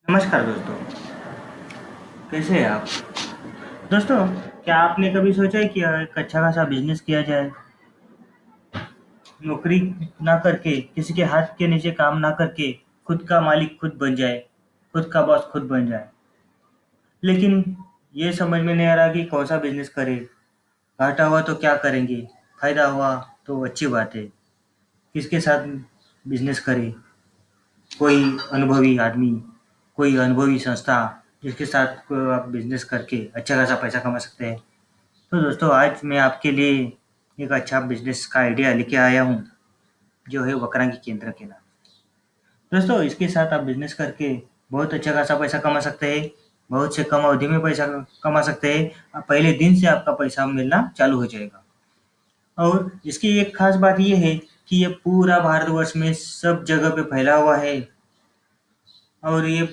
नमस्कार दोस्तों, कैसे हैं आप? दोस्तों, क्या आपने कभी सोचा है कि एक अच्छा खासा बिजनेस किया जाए? नौकरी ना करके, किसी के हाथ के नीचे काम ना करके, खुद का मालिक खुद बन जाए, खुद का बॉस खुद बन जाए। लेकिन ये समझ में नहीं आ रहा कि कौन सा बिजनेस करें। घाटा हुआ तो क्या करेंगे? फायदा हुआ तो अच्छी बात है। किसके साथ बिजनेस करें? कोई अनुभवी आदमी, कोई अनुभवी संस्था जिसके साथ आप बिजनेस करके अच्छा खासा पैसा कमा सकते हैं। तो दोस्तों, आज मैं आपके लिए एक अच्छा बिजनेस का आइडिया लेके आया हूँ, जो है वक्रांगी केंद्र के नाम। दोस्तों, इसके साथ आप बिजनेस करके बहुत अच्छा खासा पैसा कमा सकते हैं। बहुत से कम अवधि में पैसा कमा सकते हैं। पहले दिन से आपका पैसा मिलना चालू हो जाएगा। और इसकी एक खास बात ये है कि ये पूरा भारतवर्ष में सब जगह पे फैला हुआ है। और ये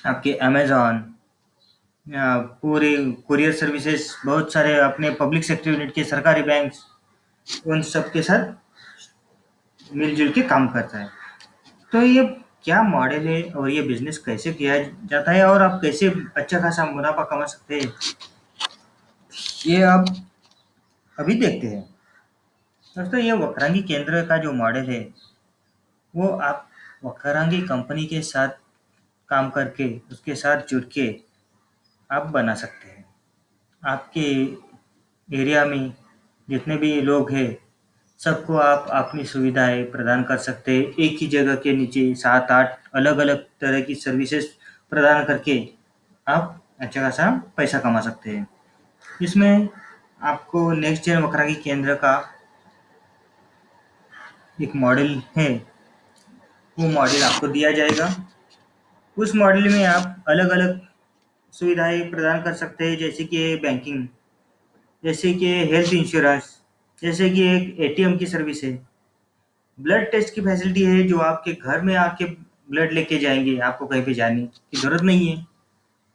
आपके अमेज़न, पूरे कुरियर सर्विसेज, बहुत सारे अपने पब्लिक सेक्टर यूनिट के सरकारी बैंक्स, उन सब के साथ मिलजुल के काम करता है। तो ये क्या मॉडल है और ये बिजनेस कैसे किया जाता है और आप कैसे अच्छा खासा मुनाफा कमा सकते हैं, ये आप अभी देखते हैं। दोस्तों, ये वक्रांगी केंद्र का जो मॉडल है, वो आप वक्रांगी कंपनी के साथ काम करके, उसके साथ जुड़ के आप बना सकते हैं। आपके एरिया में जितने भी लोग हैं, सबको आप अपनी सुविधाएँ प्रदान कर सकते हैं। एक ही जगह के नीचे 7-8 अलग-अलग तरह की सर्विसेज़ प्रदान करके आप अच्छा खासा पैसा कमा सकते हैं। इसमें आपको नेक्स्ट जेन वक्रागी केंद्र का एक मॉडल है, वो मॉडल आपको दिया जाएगा। उस मॉडल में आप अलग-अलग सुविधाएँ प्रदान कर सकते हैं, जैसे कि बैंकिंग, जैसे कि हेल्थ इंश्योरेंस, जैसे कि एक एटीएम की सर्विस है। ब्लड टेस्ट की फैसिलिटी है, जो आपके घर में आके ब्लड लेके जाएँगे, आपको कहीं पे जाने की ज़रूरत नहीं है।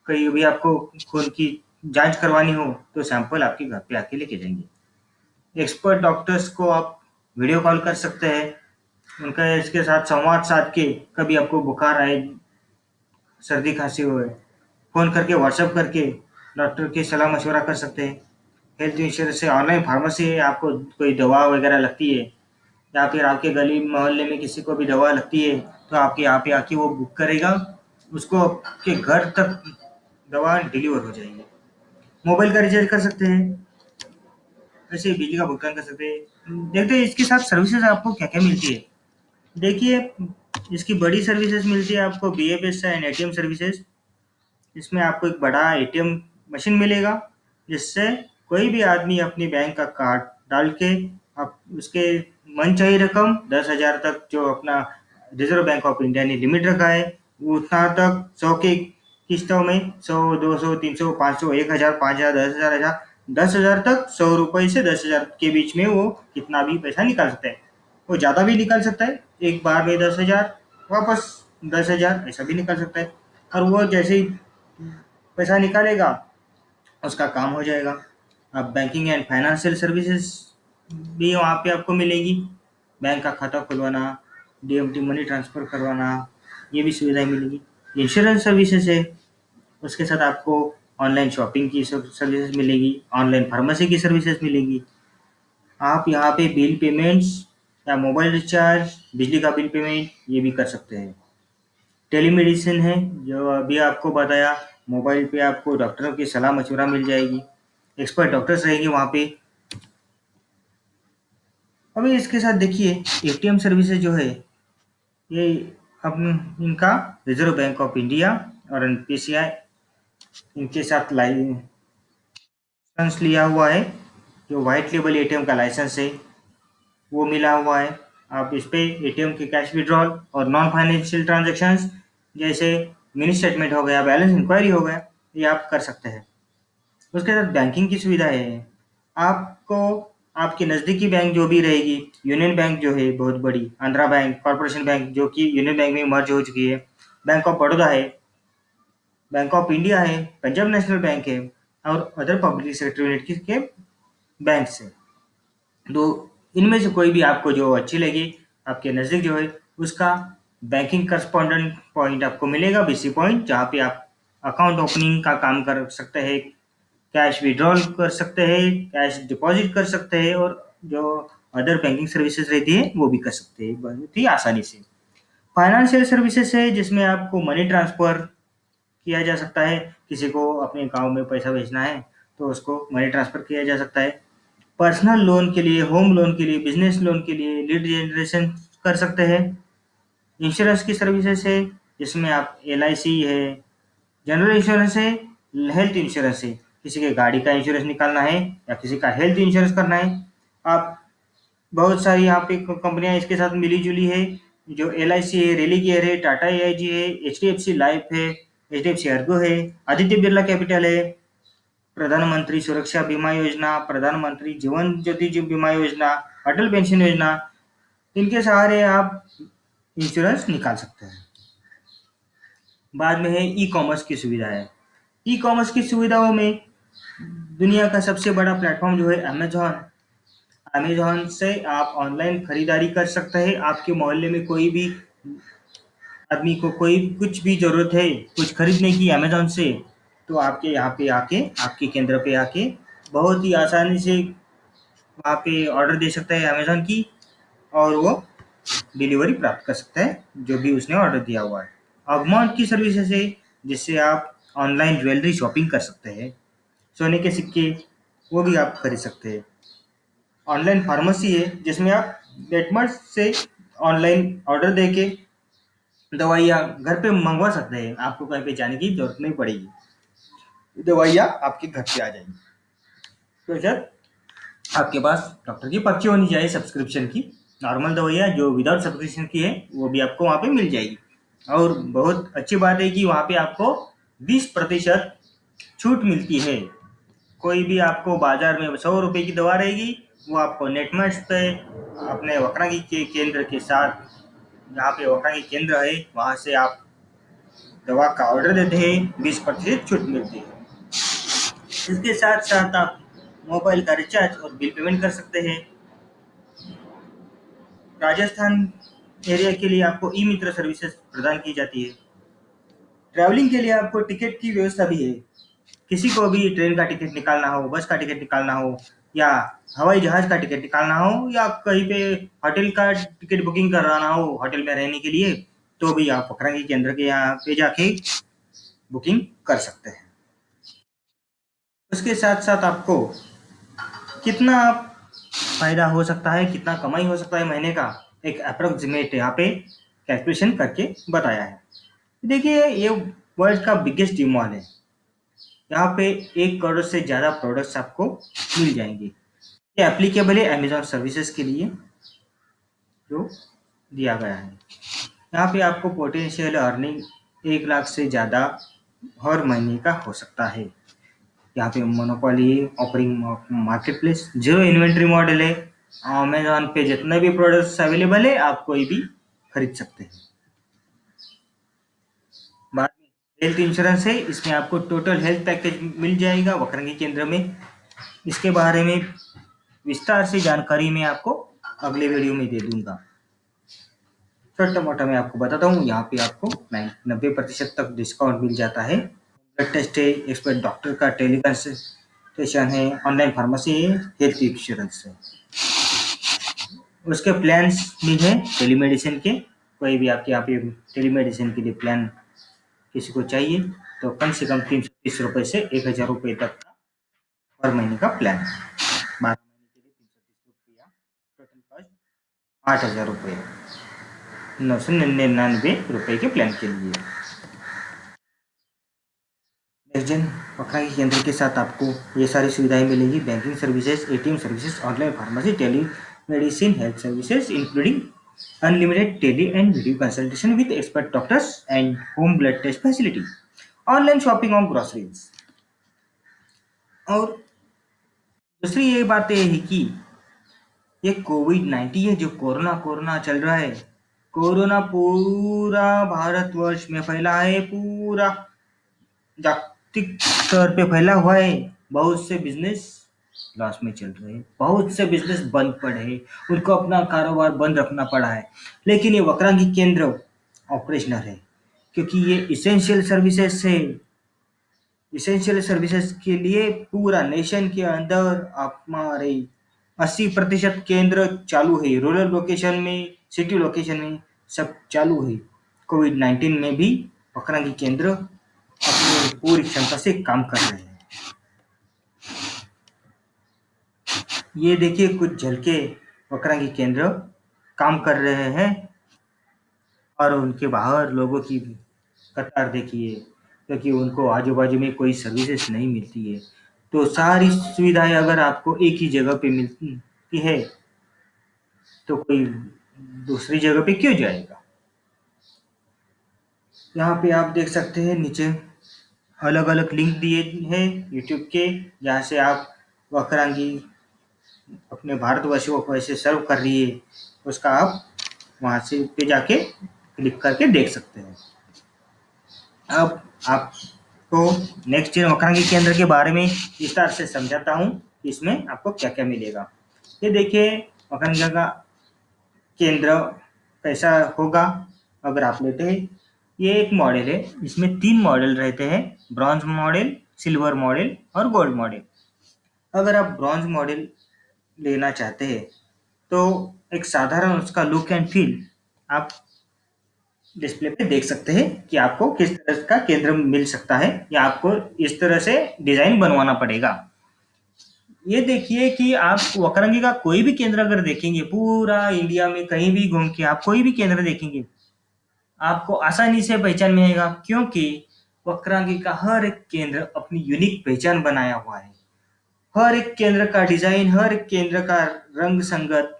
कहीं भी आपको खून की जाँच करवानी हो, तो सैंपल आपके घर पे आके लेके जाएँगे। एक्सपर्ट डॉक्टर्स को आप वीडियो कॉल कर सकते हैं, उनका इसके साथ संवाद साध के, कभी आपको बुखार आए, सर्दी खाँसी होए, फ़ोन करके व्हाट्सएप करके डॉक्टर की सलाह-मशवरा कर सकते हैं। हेल्थ इंश्योरेंस से ऑनलाइन फार्मेसी है, आपको कोई दवा वगैरह लगती है या फिर आपके गली मोहल्ले में किसी को भी दवा लगती है, तो आपके यहाँ पे आके वो बुक करेगा, उसको आपके घर तक दवा डिलीवर हो जाएगी। मोबाइल का रिचार्ज कर सकते हैं, वैसे ही बिजली का भुगतान कर सकते हैं। देखते हैं इसके साथ सर्विसेज आपको क्या-क्या मिलती है। देखिए, इसकी बड़ी सर्विसेज मिलती है आपको बीएफएस एंड एटीएम सर्विसेज। इसमें आपको एक बड़ा एटीएम मशीन मिलेगा, जिससे कोई भी आदमी अपनी बैंक का कार्ड डाल के आप उसके मनचाही रकम 10,000 तक, जो अपना रिजर्व बैंक ऑफ इंडिया ने लिमिट रखा है, वो उतना तक 100 के किस्तों में 100, 200, 300, 500, 1,000, 5,000, 10,000, 10,000 तक 100 रुपए से 10,000 के बीच में वो कितना भी पैसा निकाल सकता है। वो ज़्यादा भी निकाल सकता है, एक बार में 10,000, वापस 10,000 ऐसा भी निकाल सकता है। और वो जैसे ही पैसा निकालेगा, उसका काम हो जाएगा। अब बैंकिंग एंड फाइनेंशियल सर्विसेज भी वहाँ पे आपको मिलेगी। बैंक का खाता खुलवाना, डीएमटी मनी ट्रांसफ़र करवाना, ये भी सुविधाएँ मिलेगी। इंश्योरेंस सर्विसेज है, उसके साथ आपको ऑनलाइन शॉपिंग की सर्विसेज मिलेगी, ऑनलाइन फार्मेसी की सर्विसेज मिलेगी। आप यहाँ पे बिल पेमेंट्स या मोबाइल रिचार्ज, बिजली का बिल पेमेंट, ये भी कर सकते हैं। टेलीमेडिसिन है, जो अभी आपको बताया, मोबाइल पे आपको डॉक्टरों की सलाह मशवरा मिल जाएगी, एक्सपर्ट डॉक्टर्स रहेंगे वहाँ पे। अभी इसके साथ देखिए, एटीएम सर्विसेज जो है, ये अब इनका रिजर्व बैंक ऑफ इंडिया और एनपीसीआई इनके साथ लाइसेंस लिया हुआ है। जो वाइट लेबल एटीएम का लाइसेंस है, वो मिला हुआ है। आप इस पे एटीएम के कैश विड्रॉल और नॉन फाइनेंशियल ट्रांजैक्शंस, जैसे मिनी स्टेटमेंट हो गया, बैलेंस इंक्वायरी हो गया, ये आप कर सकते हैं। उसके साथ बैंकिंग की सुविधाएँ हैं। आपको आपके नज़दीकी बैंक जो भी रहेगी, यूनियन बैंक जो है बहुत बड़ी, आंध्रा बैंक, कॉर्पोरेशन बैंक जो कि यूनियन बैंक में मर्ज हो चुकी है, बैंक ऑफ बड़ौदा है, बैंक ऑफ इंडिया है, पंजाब नेशनल बैंक है और अदर पब्लिक सेक्टर यूनिट के बैंक्स हैं। तो इनमें से कोई भी आपको जो अच्छी लगे, आपके नज़दीक जो है, उसका बैंकिंग करस्पॉन्डेंट पॉइंट आपको मिलेगा, बीसी पॉइंट, जहाँ पे आप अकाउंट ओपनिंग का काम कर सकते हैं, कैश विड्रॉल कर सकते हैं, कैश डिपॉजिट कर सकते हैं, और जो अदर बैंकिंग सर्विसेज रहती है वो भी कर सकते हैं बहुत ही आसानी से। फाइनेंशियल सर्विसेज है जिसमें आपको मनी ट्रांसफर किया जा सकता है, किसी को अपने गांव में पैसा भेजना है तो उसको मनी ट्रांसफर किया जा सकता है। पर्सनल लोन के लिए, होम लोन के लिए, बिजनेस लोन के लिए लीड जनरेशन कर सकते हैं। इंश्योरेंस की सर्विसेज है जिसमें आप एलआईसी है, जनरल इंश्योरेंस है, हेल्थ इंश्योरेंस है, किसी के गाड़ी का इंश्योरेंस निकालना है या किसी का हेल्थ इंश्योरेंस करना है। आप बहुत सारी यहाँ पे कंपनियां इसके साथ मिली जुली है, जो एलआईसी है, रेलिगेयर है, टाटा एआईजी है, एचडीएफसी लाइफ है, एचडीएफसी अर्गो है, आदित्य बिरला कैपिटल है, प्रधानमंत्री सुरक्षा बीमा योजना, प्रधानमंत्री जीवन ज्योति बीमा योजना, अटल पेंशन योजना, इनके सहारे आप इंश्योरेंस निकाल सकते हैं। बाद में है ई कॉमर्स की सुविधा है। ई कॉमर्स की सुविधाओं में दुनिया का सबसे बड़ा प्लेटफॉर्म जो है अमेजॉन। अमेजॉन से आप ऑनलाइन खरीदारी कर सकते हैं। आपके मोहल्ले में कोई भी आदमी को कोई कुछ भी जरूरत है कुछ खरीदने की अमेजॉन से, तो आपके यहाँ पे आके, आपके केंद्र पे आके बहुत ही आसानी से वहाँ पे ऑर्डर दे सकता है अमेजॉन की, और वो डिलीवरी प्राप्त कर सकता है जो भी उसने ऑर्डर दिया हुआ है। अगमॉन्ट की सर्विसेज है जिससे आप ऑनलाइन ज्वेलरी शॉपिंग कर सकते हैं, सोने के सिक्के वो भी आप खरीद सकते हैं। ऑनलाइन फार्मेसी है जिसमें आप नेटमर्ट से ऑनलाइन ऑर्डर देके दवाइयाँ घर पे मंगवा सकते हैं, आपको कहीं पे जाने की जरूरत नहीं पड़ेगी, दवाइयाँ आपके घर पे आ जाएंगी। तो सर, आपके पास डॉक्टर की पर्ची होनी चाहिए सब्सक्रिप्शन की। नॉर्मल दवाइयाँ जो विदाउट सब्सक्रिप्शन की है वो भी आपको वहाँ पे मिल जाएगी। और बहुत अच्छी बात है कि वहाँ पे आपको 20% छूट मिलती है। कोई भी आपको बाजार में 100 रुपए की दवा रहेगी, वो आपको नेटमर्ट पे अपने वक्रांगी के केंद्र के साथ, जहाँ पे वक्रांगी केंद्र है वहाँ से आप दवा का ऑर्डर देते हैं, 20% छूट मिलती है। इसके साथ साथ आप मोबाइल का रिचार्ज और बिल पेमेंट कर सकते हैं। राजस्थान एरिया के लिए आपको ई मित्र सर्विसेज प्रदान की जाती है। ट्रैवलिंग के लिए आपको टिकट की व्यवस्था भी है। किसी को भी ट्रेन का टिकट निकालना हो, बस का टिकट निकालना हो, या हवाई जहाज का टिकट निकालना हो, या कहीं पे होटल का टिकट बुकिंग कराना हो होटल में रहने के लिए, तो भी आप फकरंगी केंद्र के यहाँ पे जाके बुकिंग कर सकते हैं। उसके साथ साथ आपको कितना फायदा हो सकता है, कितना कमाई हो सकता है महीने का, एक अप्रोक्सीमेट यहाँ पे कैलकुलेशन करके बताया है। देखिए, ये वर्ल्ड का बिगेस्ट डी मॉल है। यहाँ पे 1 करोड़ से ज़्यादा प्रोडक्ट्स आपको मिल जाएंगे। ये एप्लीकेबल है अमेजॉन सर्विसेज के लिए जो दिया गया है। यहाँ पे आपको पोटेंशियल अर्निंग 1 लाख से ज़्यादा हर महीने का हो सकता है। यहाँ पे monopoly offering market place, zero inventory model है। अमेजॉन पे जितने भी प्रोडक्ट्स अवेलेबल है आप कोई भी खरीद सकते हैं। बाद में हेल्थ इंश्योरेंस है, इसमें आपको टोटल हेल्थ पैकेज मिल जाएगा वक्रांगी केंद्र में। इसके बारे में विस्तार से जानकारी मैं आपको अगले वीडियो में दे दूंगा। छोटा मोटा मैं आपको बताता हूँ, यहाँ पे आपको 90% तक डिस्काउंट मिल जाता है। ब्लड टेस्ट है, एक्सपर्ट डॉक्टर का टेलीकंसल्टेशन है, ऑनलाइन फार्मेसी है, हेल्थ इंश्योरेंस है। उसके प्लान्स भी हैं टेलीमेडिसिन के। कोई भी आपके यहाँ पे टेलीमेडिसिन के लिए प्लान किसी को चाहिए तो कम से कम 330 रुपये से 1000 रुपये तक का हर महीने का प्लान, 12 महीने के लिए 330 रुपया, टोटल कॉस्ट 8000 रुपये, 999 रुपये के प्लान के लिए। नेक्स्ट वक्रांगी केंद्र के साथ आपको ये सारी सुविधाएं मिलेगी, banking services, ATM services, online pharmacy, telemedicine, health services including unlimited tele and video consultation with expert doctors and home blood test facility, online shopping on groceries. और दूसरी ये बात ये है कि ये कोविड-19 है, जो कोरोना कोरोना चल रहा है, कोरोना पूरा भारतवर्ष में फैला है, पूरा जागतिक स्तर पे फैला हुआ है। बहुत से बिजनेस लॉस में चल रहे हैं, बहुत से बिजनेस बंद पड़े हैं, उनको अपना कारोबार बंद रखना पड़ा है। लेकिन ये वक्रांगी केंद्र ऑपरेशनल है, क्योंकि ये इसेंशियल सर्विसेज के लिए पूरा नेशन के अंदर हमारे 80% केंद्र चालू है। रूरल लोकेशन में, सिटी लोकेशन में सब चालू है। कोविड-19 में भी वक्रांगी केंद्र अपनी पूरी क्षमता से काम कर रहे हैं। ये देखिए कुछ झलके वक्रांगी केंद्र काम कर रहे हैं और उनके बाहर लोगों की कतार देखिए, क्योंकि उनको आजू-बाजू में कोई सर्विसेज नहीं मिलती है। तो सारी सुविधाएँ अगर आपको एक ही जगह पे मिलती है, तो कोई दूसरी जगह पे क्यों जाएगा? यहाँ पे आप देख सकते हैं नीचे अलग-अलग लिंक दिए हैं यूट्यूब के, जहाँ से आप वक्रांगी अपने भारतवर्ष को कैसे सर्व कर रही है, उसका आप वहाँ से पे जाके क्लिक करके देख सकते हैं। अब आपको नेक्स्ट ईयर वक्रांगी केंद्र के बारे में विस्तार से समझाता हूँ कि इसमें आपको क्या-क्या मिलेगा। ये देखिए वक्रांगी का केंद्र कैसा होगा अगर आप लेते हैं। ये एक मॉडल है, इसमें 3 मॉडल रहते हैं, ब्रॉन्ज मॉडल, सिल्वर मॉडल और गोल्ड मॉडल। अगर आप ब्रॉन्ज मॉडल लेना चाहते हैं, तो एक साधारण उसका लुक एंड फील आप डिस्प्ले पे देख सकते हैं कि आपको किस तरह का केंद्र मिल सकता है या आपको इस तरह से डिज़ाइन बनवाना पड़ेगा। ये देखिए कि आप वक्रांगी का कोई भी केंद्र अगर देखेंगे, पूरा इंडिया में कहीं भी घूम के आप कोई भी केंद्र देखेंगे, आपको आसानी से पहचान में आएगा, क्योंकि वक्रांगी का हर एक केंद्र अपनी यूनिक पहचान बनाया हुआ है। हर एक केंद्र का डिज़ाइन, हर एक केंद्र का रंग संगत,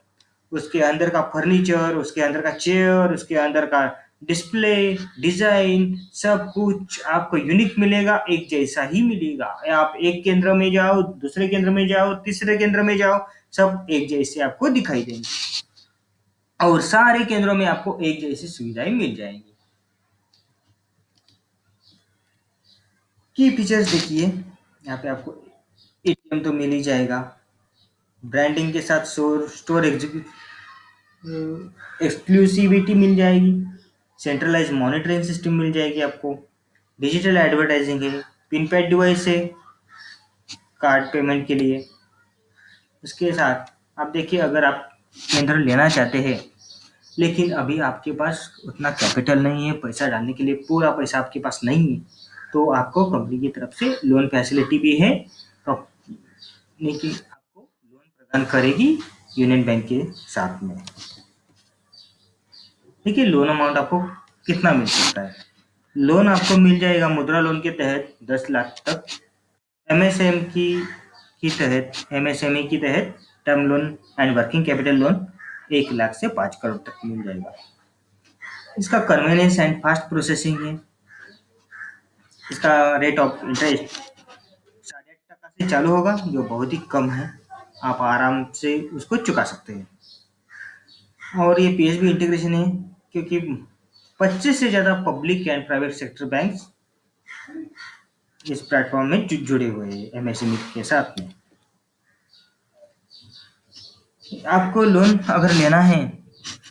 उसके अंदर का फर्नीचर, उसके अंदर का चेयर, उसके अंदर का डिस्प्ले, डिज़ाइन, सब कुछ आपको यूनिक मिलेगा, एक जैसा ही मिलेगा। आप एक केंद्र में जाओ, दूसरे केंद्र में जाओ, तीसरे केंद्र में जाओ, सब एक जैसे आपको दिखाई देंगे और सारे केंद्रों में आपको एक जैसी सुविधाएं मिल जाएंगी। की फीचर्स देखिए, यहाँ पे आपको एटीएम तो मिल ही जाएगा, ब्रांडिंग के साथ स्टोर एक्सक्लूसिविटी मिल जाएगी, सेंट्रलाइज मॉनिटरिंग सिस्टम मिल जाएगी आपको, डिजिटल एडवर्टाइजिंग है, पिन पैड डिवाइस है कार्ड पेमेंट के लिए। उसके साथ आप देखिए, अगर आप केंद्र लेना चाहते हैं लेकिन अभी आपके पास उतना कैपिटल नहीं है, पैसा डालने के लिए पूरा पैसा आपके पास नहीं है, तो आपको कंपनी की तरफ से लोन फैसिलिटी भी है। कंपनी की आपको लोन प्रदान करेगी यूनियन बैंक के साथ में। देखिए लोन अमाउंट आपको कितना मिल सकता है। लोन आपको मिल जाएगा मुद्रा लोन के तहत 10 लाख तक, एमएसएमई की तहत term loan and working capital loan 1 lakh से 5 करोड़ तक मिल जाएगा। इसका कन्वीनियंस एंड फास्ट प्रोसेसिंग है। इसका रेट ऑफ इंटरेस्ट 8.5% से चालू होगा, जो बहुत ही कम है, आप आराम से उसको चुका सकते हैं। और ये पीएसबी इंटीग्रेशन है, क्योंकि 25 से ज़्यादा public and private sector banks इस प्लेटफॉर्म में जुड़े हुए हैं एमएसएमई के साथ में। आपको लोन अगर लेना है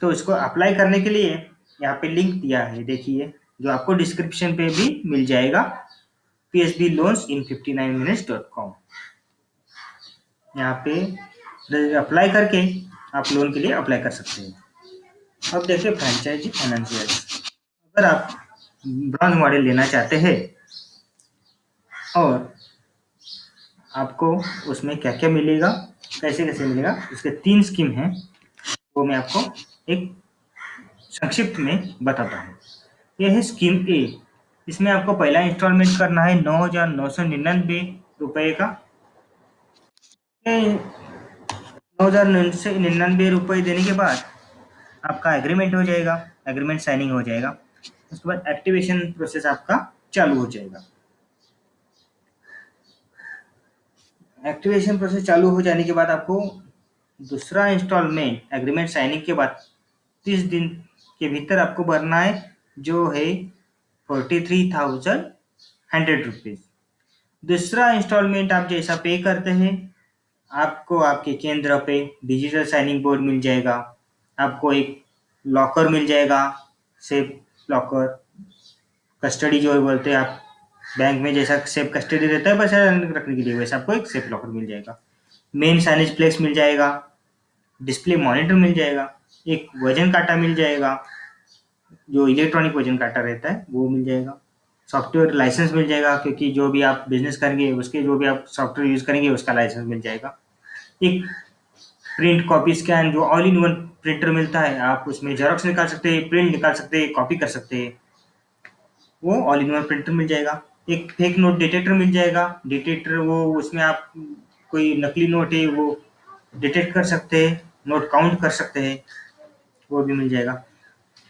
तो इसको अप्लाई करने के लिए यहाँ पे लिंक दिया है, देखिए, जो आपको डिस्क्रिप्शन पे भी मिल जाएगा, psbloansin59minutes.com। यहाँ पे अप्लाई करके आप लोन के लिए अप्लाई कर सकते हैं। अब देखिए फ्रेंचाइजी फाइनेंशियर्स, अगर आप ब्रॉन्ज मॉडल लेना चाहते हैं और आपको उसमें क्या क्या मिलेगा, कैसे कैसे मिलेगा, उसके 3 स्कीम हैं, वो मैं आपको एक संक्षिप्त में बताता हूँ। यह है स्कीम ए। इसमें आपको पहला इंस्टॉलमेंट करना है 9,999 रुपये का। 9,999 रुपये देने के बाद आपका एग्रीमेंट हो जाएगा, एग्रीमेंट साइनिंग हो जाएगा। उसके बाद एक्टिवेशन प्रोसेस आपका चालू हो जाएगा। एक्टिवेशन प्रोसेस चालू हो जाने के बाद आपको दूसरा इंस्टॉलमेंट एग्रीमेंट साइनिंग के बाद 30 दिन के भीतर आपको भरना है, जो है 43,100 रुपीज़। दूसरा इंस्टॉलमेंट आप जैसा पे करते हैं, आपको आपके केंद्र पे डिजिटल साइनिंग बोर्ड मिल जाएगा, आपको एक लॉकर मिल जाएगा, सेफ लॉकर, कस्टडी जो बोलते हैं आप, बैंक में जैसा सेफ कस्टडी रहता है पैसा रखने के लिए, वैसा आपको एक सेफ लॉकर मिल जाएगा। मेन साइनेज फ्लेक्स मिल जाएगा, डिस्प्ले मॉनिटर मिल जाएगा, एक वजन काटा मिल जाएगा, जो इलेक्ट्रॉनिक वजन काटा रहता है वो मिल जाएगा, सॉफ्टवेयर लाइसेंस मिल जाएगा, क्योंकि जो भी आप बिजनेस करेंगे उसके जो भी आप सॉफ्टवेयर यूज करेंगे उसका लाइसेंस मिल जाएगा। एक प्रिंट कॉपी स्कैन जो ऑल इन वन प्रिंटर मिलता है, आप उसमें जेरोक्स निकाल सकते हैं, प्रिंट निकाल सकते हैं, कॉपी कर सकते हैं, वो ऑल इन वन प्रिंटर मिल जाएगा। एक फेक नोट डिटेक्टर मिल जाएगा, डिटेक्टर वो उसमें आप कोई नकली नोट है वो डिटेक्ट कर सकते हैं, नोट काउंट कर सकते हैं, वो भी मिल जाएगा।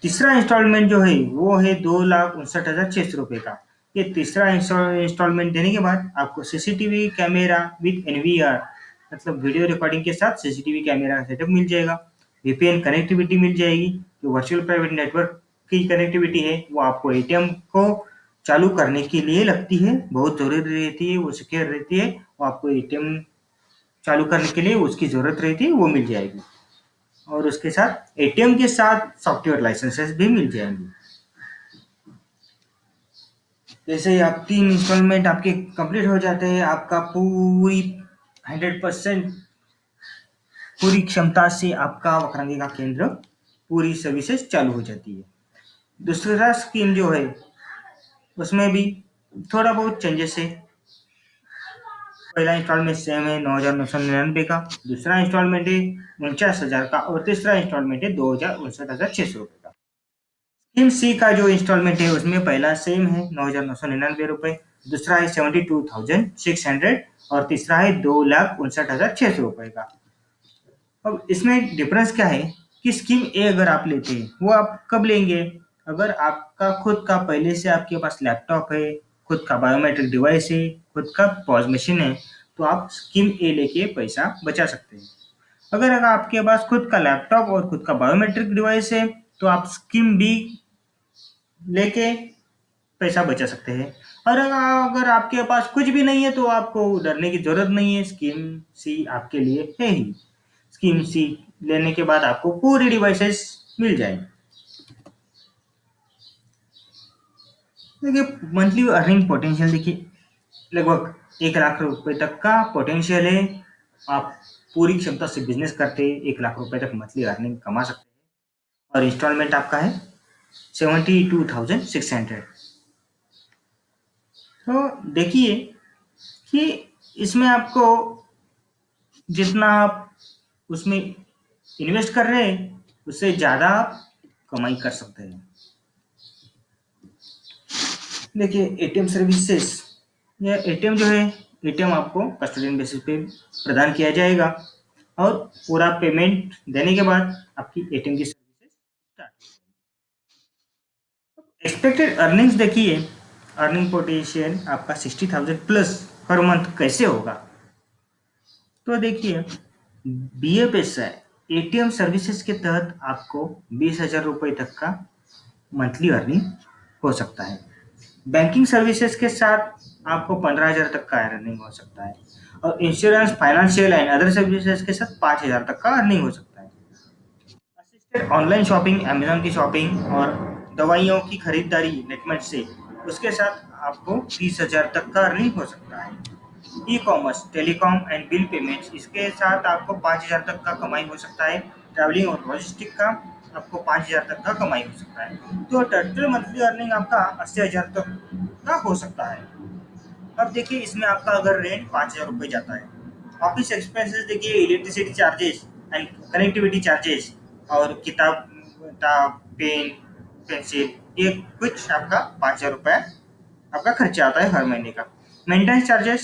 तीसरा इंस्टॉलमेंट जो है वो है 2,59,600 का। ये तीसरा इंस्टॉलमेंट देने के बाद आपको सीसीटीवी कैमरा विद एनवीआर, मतलब वीडियो रिकॉर्डिंग के साथ सीसीटीवी कैमरा का सेटअप मिल जाएगा, वीपीएन कनेक्टिविटी मिल जाएगी, जो वर्चुअल प्राइवेट नेटवर्क की कनेक्टिविटी है वो आपको एटीएम को चालू करने के लिए लगती है, बहुत जरूरी रहती है, वो सिक्योर रहती है, वो आपको एटीएम चालू करने के लिए उसकी जरूरत रहती है, वो मिल जाएगी। और उसके साथ एटीएम के साथ सॉफ्टवेयर लाइसेंसेस भी मिल जाएंगे। जैसे ही आप 3 इंस्टॉलमेंट आपके कंप्लीट हो जाते हैं, आपका पूरी 100% पूरी क्षमता से आपका वक्रांगी का केंद्र पूरी सर्विसेज चालू हो जाती है। दूसरा स्कीम जो है उसमें भी थोड़ा बहुत चेंजेस है। पहला इंस्टॉलमेंट सेम है 9,999 का, दूसरा इंस्टॉलमेंट है 49,000 का, और तीसरा इंस्टॉलमेंट है 2,59,600 रुपये का। स्कीम सी का जो इंस्टॉलमेंट है उसमें पहला सेम है 9,999 रुपये, दूसरा है 72,600 और तीसरा है 2,59,600 रुपये का। अब इसमें डिफरेंस क्या है कि स्कीम ए अगर आप लेते हैं वो आप कब लेंगे, अगर आपका खुद का पहले से आपके पास लैपटॉप है, खुद का बायोमेट्रिक डिवाइस है, खुद का पॉज मशीन है, तो आप स्कीम ए लेके पैसा बचा सकते हैं। अगर आपके पास खुद का लैपटॉप और खुद का बायोमेट्रिक डिवाइस है तो आप स्कीम बी लेके पैसा बचा सकते हैं। और अगर आपके पास कुछ भी नहीं है तो आपको डरने की जरूरत नहीं है, स्कीम सी आपके लिए है ही। स्कीम सी लेने के बाद आपको पूरी डिवाइसेस मिल जाएंगे। देखिए मंथली अर्निंग पोटेंशियल देखिए लगभग 1,00,000 रुपए तक का पोटेंशियल है। आप पूरी क्षमता से बिजनेस करते 1,00,000 रुपए तक मंथली अर्निंग कमा सकते हैं। और इंस्टॉलमेंट आपका है 72,600। तो देखिए कि इसमें आपको जितना आप उसमें इन्वेस्ट कर रहे हैं उससे ज़्यादा आप कमाई कर सकते हैं। देखिए एटीएम सर्विसेज, ये एटीएम जो है एटीएम आपको कस्टोडियन बेसिस पे प्रदान किया जाएगा और पूरा पेमेंट देने के बाद आपकी एटीएम की सर्विसेज स्टार्ट। एक्सपेक्टेड अर्निंग्स देखिए, अर्निंग पोटेंशियल आपका 60,000 प्लस पर मंथ कैसे होगा। तो देखिए बीएफएसआई एटीएम सर्विसेज के तहत आपको 20,000 रुपये तक का मंथली अर्निंग हो सकता है। बैंकिंग सर्विसेज के साथ आपको 15,000 तक का अर्निंग हो सकता है और insurance, financial and other services के साथ 5,000 तक का अर्निंग हो सकता है। असिस्टेड ऑनलाइन शॉपिंग, अमेजॉन की शॉपिंग और दवाइयों की खरीदारी नेटमेट से, उसके साथ आपको 30,000 तक का अर्निंग हो सकता है। E commerce, telecom and bill payments, इसके साथ आपको 5,000 तक का कमाई हो सकता है। ट्रैवलिंग और लॉजिस्टिक का आपको 5,000 तक का कमाई हो सकता है। तो टोटल मंथली अर्निंग आपका 80,000 तक का हो सकता है। अब देखिए इसमें आपका अगर रेंट 5,000 रुपये जाता है, ऑफिस एक्सपेंसेस देखिए electricity charges and connectivity charges और किताब पेन पेंसिल, ये कुछ आपका 5,000 रुपये आपका खर्चा आता है हर महीने का। मेंटेनेंस चार्जेस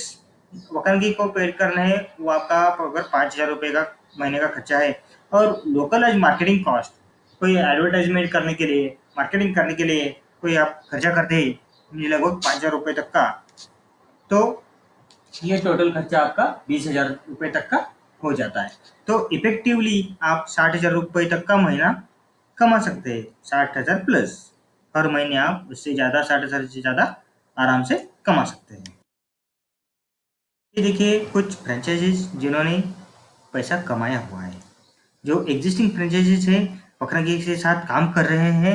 वकालगी को पेड करना है, वो आपका अगर 5,000 रुपये का महीने का खर्चा है। और लोकलाइज मार्केटिंग कॉस्ट, कोई एडवर्टाइजमेंट करने के लिए, मार्केटिंग करने के लिए कोई आप खर्चा करते हैं लगभग 5,000 रुपये तक का, तो ये टोटल खर्चा आपका 20,000 रुपये तक का हो जाता है। तो इफेक्टिवली आप 60,000 रुपये तक का महीना कमा सकते हैं, 60,000 प्लस हर महीने आप उससे ज़्यादा 60,000 से ज़्यादा आराम से कमा सकते हैं। ये देखिए कुछ फ्रेंचाइजीज जिन्होंने पैसा कमाया हुआ है, जो एग्जिस्टिंग फ्रेंचाइजीज है वक्रांगी के साथ काम कर रहे हैं,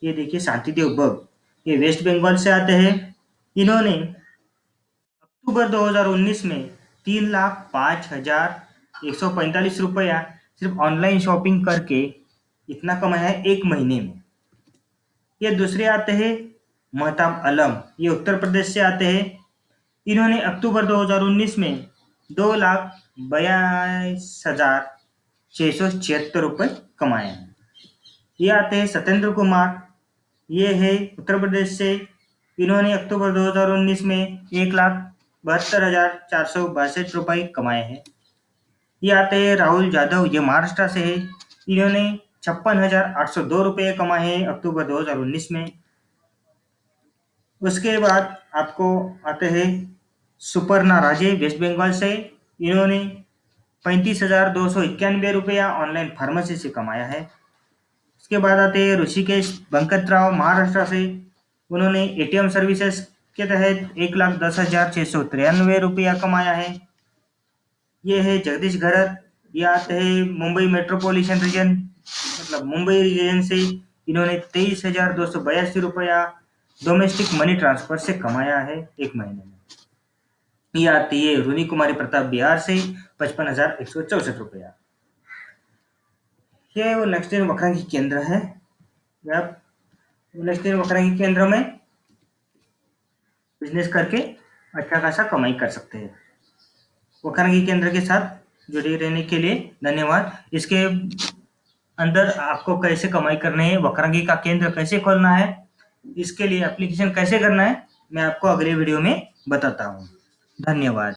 ये देखिए शांतिदेव बग, ये वेस्ट बंगाल से आते हैं। इन्होंने अक्टूबर 2019 में 3,05,145 रुपया सिर्फ ऑनलाइन शॉपिंग करके इतना कमाया है एक महीने में। ये दूसरे आते हैं महताब आलम, ये उत्तर प्रदेश से आते हैं। इन्होंने अक्टूबर 2019 में 2,22,676 रुपये कमाए हैं। ये आते हैं सत्येंद्र कुमार, ये है उत्तर प्रदेश से। इन्होंने अक्टूबर 2019 में 1,72,462 रुपये कमाए हैं। ये आते हैं राहुल यादव, ये महाराष्ट्र से है। इन्होंने 56,802 रुपये कमाए हैं अक्टूबर 2019 में। उसके बाद आपको आते हैं सुपर्णा राजे, वेस्ट बंगाल से। इन्होंने 35,291 रुपया ऑनलाइन फार्मेसी से कमाया है। उसके बाद आते हैं ऋषिकेश बंकतराव, महाराष्ट्र से। उन्होंने एटीएम सर्विसेज के तहत 1,10,693 रुपया कमाया है। ये है जगदीश घरत, ये आते हैं मुंबई मेट्रोपॉलिटन रीजन, मतलब मुंबई रीजन से। इन्होंने 23,282 रुपया डोमेस्टिक मनी ट्रांसफर से कमाया है एक महीने में। ये आती है रुनी कुमारी प्रताप, बिहार से, 55,164 रुपया। ये वो नेक्स्ट इन वक्रांकी केंद्र है। आप नेक्स्ट इन वक्रांकी केंद्र में बिजनेस करके अच्छा खासा कमाई कर सकते हैं। वक्रांकी केंद्र के साथ जुड़े रहने के लिए धन्यवाद। इसके अंदर आपको कैसे कमाई करनी है, वक्रांकी का केंद्र कैसे खोलना है, इसके लिए एप्लीकेशन कैसे करना है, मैं आपको अगले वीडियो में बताता हूँ। धन्यवाद।